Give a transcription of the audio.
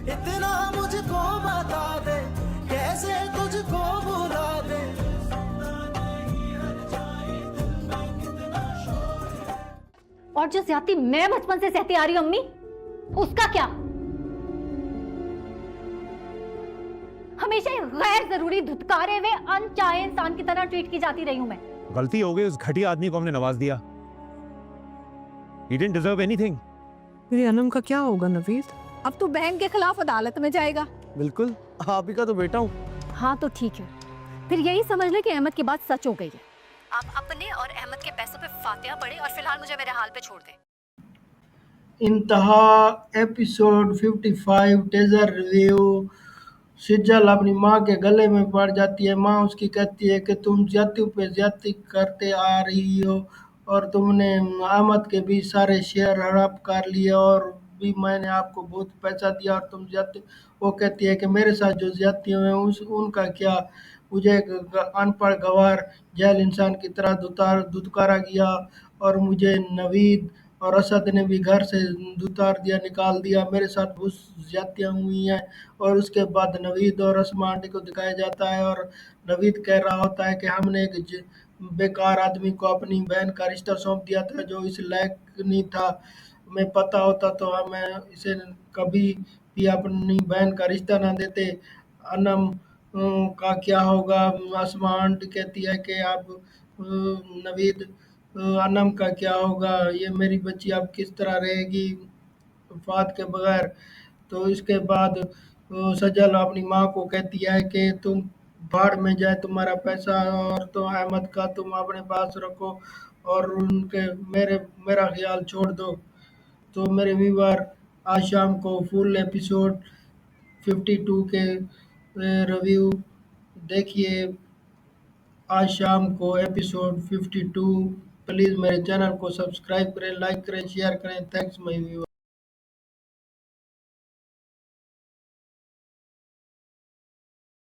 इतना मुझको बता दे कैसे तुझको भुला दे। और जो ज्यादती मैं बचपन से सहती आ रही हूं अम्मी, उसका क्या? हमेशा गैर जरूरी धुतकारे हुए अनचाहे इंसान की तरह ट्रीट की जाती रही हूं मैं। गलती हो गई, उस घटिया आदमी को हमने नवाज दिया। He didn't deserve anything. मेरी अनम का क्या होगा नवीद? अब तू बहन के खिलाफ अदालत में जाएगा। बिल्कुल, आप ही का तो बेटा हूँ। हाँ तो ठीक है, फिर यही समझ ले कि अहमद की बात सच हो गई है। आप अपने और अहमद के पैसों पे फातिहा पढ़े और फिलहाल मुझे मेरे हाल पे छोड़ दे। इंतहा एपिसोड 55 टेजर रिव्यू। सिजल अपनी माँ के गले में पड़ जाती है। माँ उसकी कहती है कि तुम ज्यादती पे ज्यादती करते आ रही हो और तुमने अहमद के भी सारे शेयर हड़प कर लिए और भी मैंने आपको बहुत पैसा दिया और तुम ज्यादती। वो कहती है कि मेरे साथ जो ज्यादती हुए उस उनका क्या। मुझे एक अनपढ़ गवार जैल इंसान की तरह दुत्कारा गया और मुझे नवीद और असद ने भी घर से उतार दिया, निकाल दिया। मेरे साथ बहुत ज्यादतियाँ हुई हैं। और उसके बाद नवीद और असमा आंटी को दिखाया जाता है और नवीद कह रहा होता है कि हमने एक बेकार आदमी को अपनी बहन का रिश्ता सौंप दिया था जो इस लायक नहीं था। हमें पता होता तो हमें इसे कभी भी अपनी बहन का रिश्ता ना देते। अनम का क्या होगा? असमा आंटी कहती है कि आप नवीद अनम का क्या होगा? ये मेरी बच्ची अब किस तरह रहेगी वफात के बगैर? तो इसके बाद सजल अपनी माँ को कहती है कि तुम भाड़ में जाए तुम्हारा पैसा और तो अहमद का तुम अपने पास रखो और उनके मेरा ख्याल छोड़ दो। तो मेरे व्यूअर, आज शाम को फुल एपिसोड 52 के रिव्यू देखिए। आज शाम को एपिसोड 52। प्लीज़ मेरे चैनल को सब्सक्राइब करें, लाइक करें, शेयर करें। Thanks my viewer.